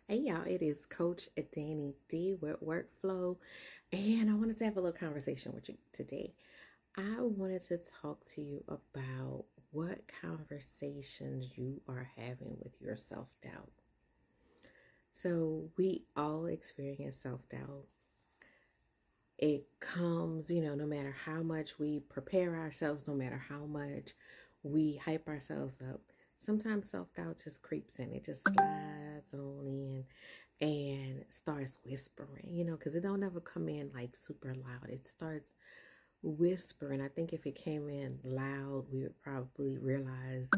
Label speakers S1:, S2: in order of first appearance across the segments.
S1: Hey y'all, it is Coach Danny D with Workflow, and I wanted to have a little conversation with you today. I wanted to talk to you about what conversations you are having with your self doubt. So, we all experience self doubt. It comes, no matter how much we prepare ourselves, no matter how much we hype ourselves up, sometimes self doubt just creeps in. It just slides on in and starts whispering, because it don't ever come in like super loud. It starts whispering. I think if it came in loud, we would probably realize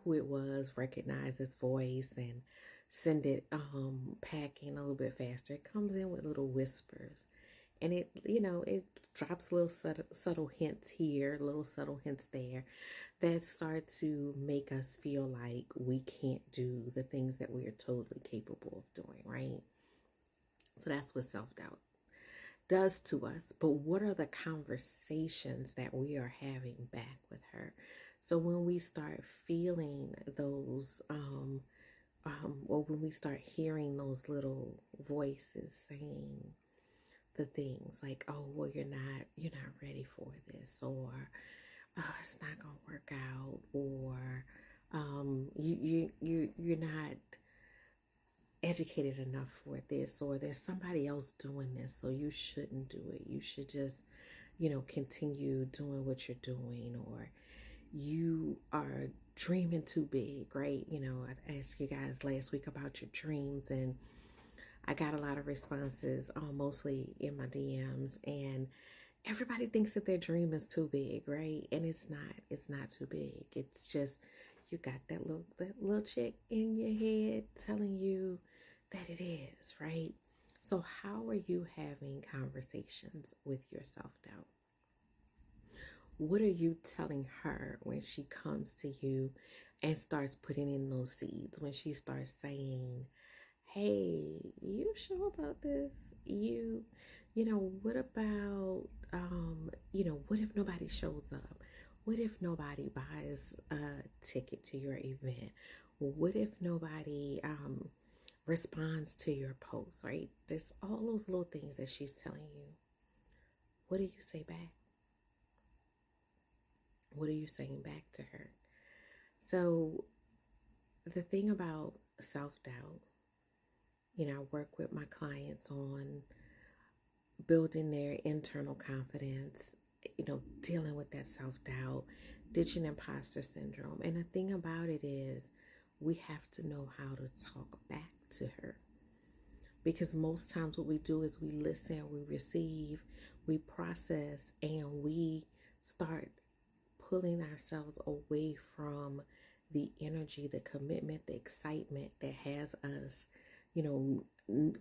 S1: who it was, recognize its voice, and send it packing a little bit faster. It comes in with little whispers, and it drops little subtle hints here, little subtle hints there, that start to make us feel like we can't do the things that we are totally capable of doing, right? So that's what self-doubt does to us. But what are the conversations that we are having back with her? So when we start feeling those or when we start hearing those little voices saying the things like, oh, well, you're not ready for this, or oh, it's not gonna work out, or you're not educated enough for this, or there's somebody else doing this, so you shouldn't do it. You should just, continue doing what you're doing, or you are dreaming too big, right? I asked you guys last week about your dreams, and I got a lot of responses, mostly in my DMs, and everybody thinks that their dream is too big, right? And it's not. It's not too big. It's just you got that little chick in your head telling you that it is, right? So how are you having conversations with your self-doubt? What are you telling her when she comes to you and starts putting in those seeds? When she starts saying, hey, you sure about this? What about, what if nobody shows up? What if nobody buys a ticket to your event? What if nobody responds to your post, right? There's all those little things that she's telling you. What do you say back? What are you saying back to her? So the thing about self-doubt, I work with my clients on building their internal confidence, dealing with that self-doubt, ditching imposter syndrome. And the thing about it is we have to know how to talk back to her. Because most times what we do is we listen, we receive, we process, and we start pulling ourselves away from the energy, the commitment, the excitement that has us,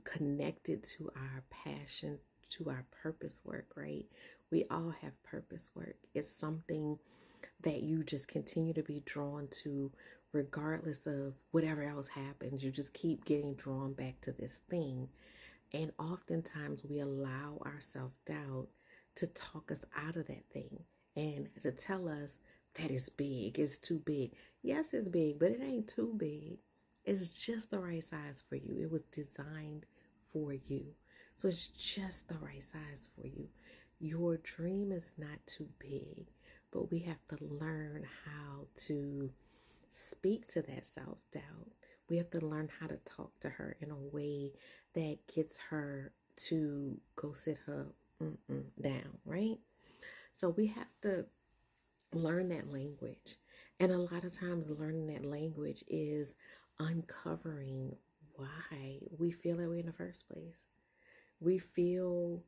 S1: connected to our passion, to our purpose work, right? We all have purpose work. It's something that you just continue to be drawn to regardless of whatever else happens. You just keep getting drawn back to this thing. And oftentimes we allow our self-doubt to talk us out of that thing and to tell us that it's big, it's too big. Yes, it's big, but it ain't too big. It's just the right size for you. It was designed for you. So it's just the right size for you. Your dream is not too big, but we have to learn how to speak to that self doubt. We have to learn how to talk to her in a way that gets her to go sit her down, right? So we have to learn that language. And a lot of times, learning that language is uncovering why we feel that way in the first place. We feel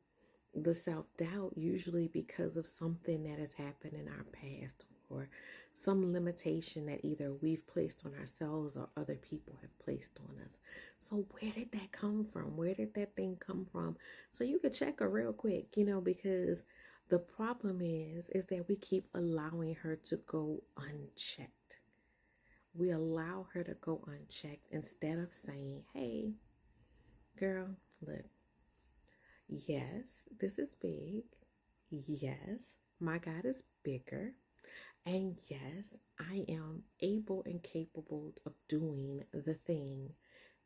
S1: the self doubt usually because of something that has happened in our past, or some limitation that either we've placed on ourselves or other people have placed on us. So where did that come from? Where did that thing come from? So you could check her real quick, because the problem is that we keep allowing her to go unchecked. We allow her to go unchecked instead of saying, hey, girl, look, yes, this is big. Yes, my God is bigger. And yes, I am able and capable of doing the thing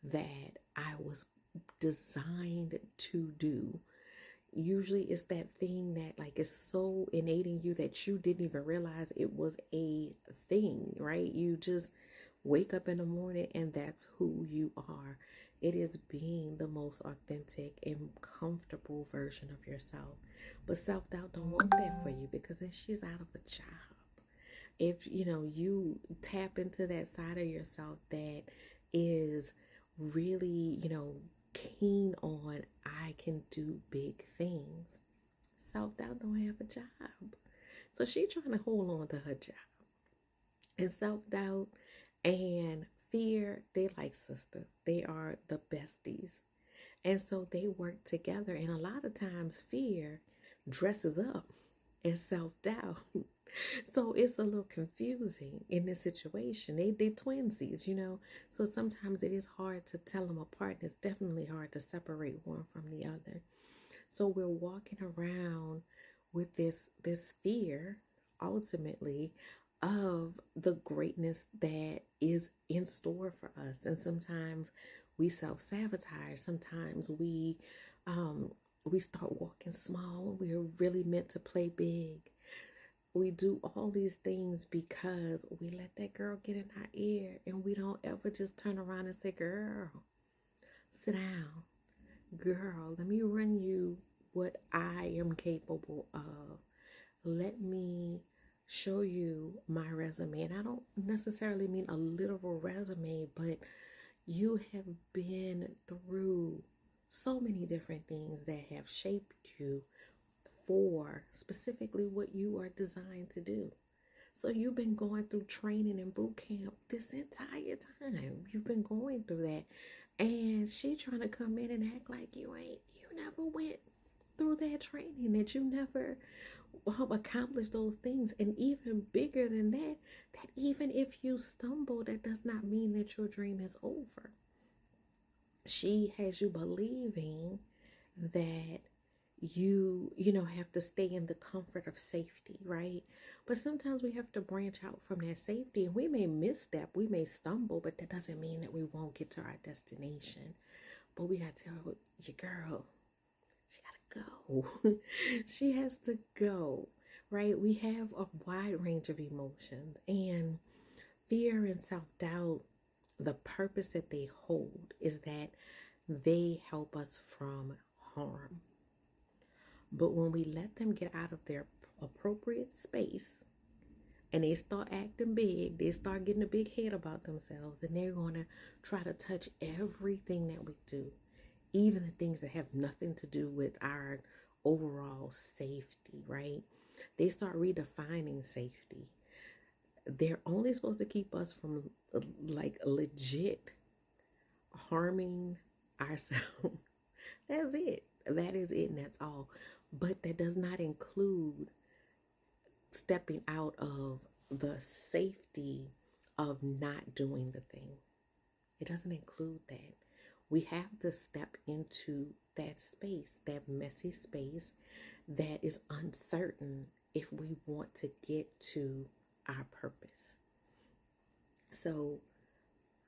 S1: that I was designed to do. Usually it's that thing that like is so innate in you that you didn't even realize it was a thing, right? You just wake up in the morning and that's who you are. It is being the most authentic and comfortable version of yourself. But self-doubt don't want that for you, because then she's out of a job. If you tap into that side of yourself that is really keen on, I can do big things, self-doubt don't have a job. So she trying to hold on to her job. And self-doubt and fear, they like sisters. They are the besties. And so they work together. And a lot of times fear dresses up as self-doubt. So it's a little confusing in this situation. They twinsies. So sometimes it is hard to tell them apart. And it's definitely hard to separate one from the other. So we're walking around with this fear, ultimately, of the greatness that is in store for us. And sometimes we self-sabotage. Sometimes we start walking small. We're really meant to play big. We do all these things because we let that girl get in our ear, and we don't ever just turn around and say, girl, sit down. Girl, let me run you what I am capable of. Let me show you my resume. And I don't necessarily mean a literal resume, but you have been through so many different things that have shaped you for specifically what you are designed to do. So you've been going through training and boot camp this entire time. You've been going through that. And she trying to come in and act like you never went through that training, that you never accomplished those things. And even bigger than that, that even if you stumble, that does not mean that your dream is over. She has you believing that you have to stay in the comfort of safety, right? But sometimes we have to branch out from that safety, and we may misstep, we may stumble, but that doesn't mean that we won't get to our destination. But we gotta tell your girl, she gotta go. She has to go, right? We have a wide range of emotions, and fear and self-doubt, the purpose that they hold is that they help us from harm. But when we let them get out of their appropriate space and they start acting big, they start getting a big head about themselves, then they're going to try to touch everything that we do, even the things that have nothing to do with our overall safety, right? They start redefining safety. They're only supposed to keep us from like legit harming ourselves. That's it. That is it, and that's all. But that does not include stepping out of the safety of not doing the thing. It doesn't include that. We have to step into that space, that messy space that is uncertain, if we want to get to our purpose. So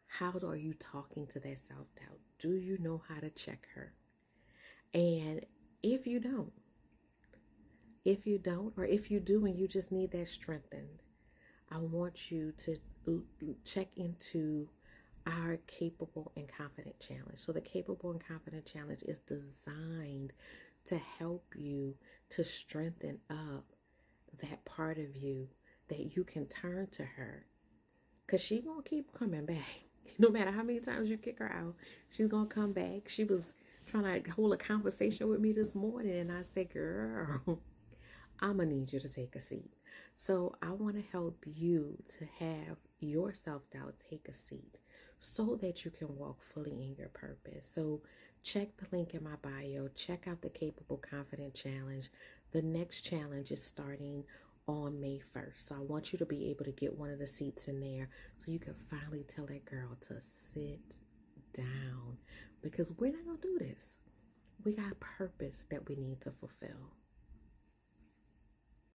S1: how are you talking to that self-doubt? Do you know how to check her? And if you don't, or if you do and you just need that strengthened, I want you to check into our Capable and Confident Challenge. So the Capable and Confident Challenge is designed to help you to strengthen up that part of you that you can turn to her, because she's going to keep coming back. No matter how many times you kick her out, she's going to come back. She was trying to hold a conversation with me this morning, and I said, girl, I'm going to need you to take a seat. So I want to help you to have your self-doubt take a seat so that you can walk fully in your purpose. So check the link in my bio. Check out the Capable Confident Challenge. The next challenge is starting on May 1st. So I want you to be able to get one of the seats in there so you can finally tell that girl to sit down, because we're not going to do this. We got purpose that we need to fulfill.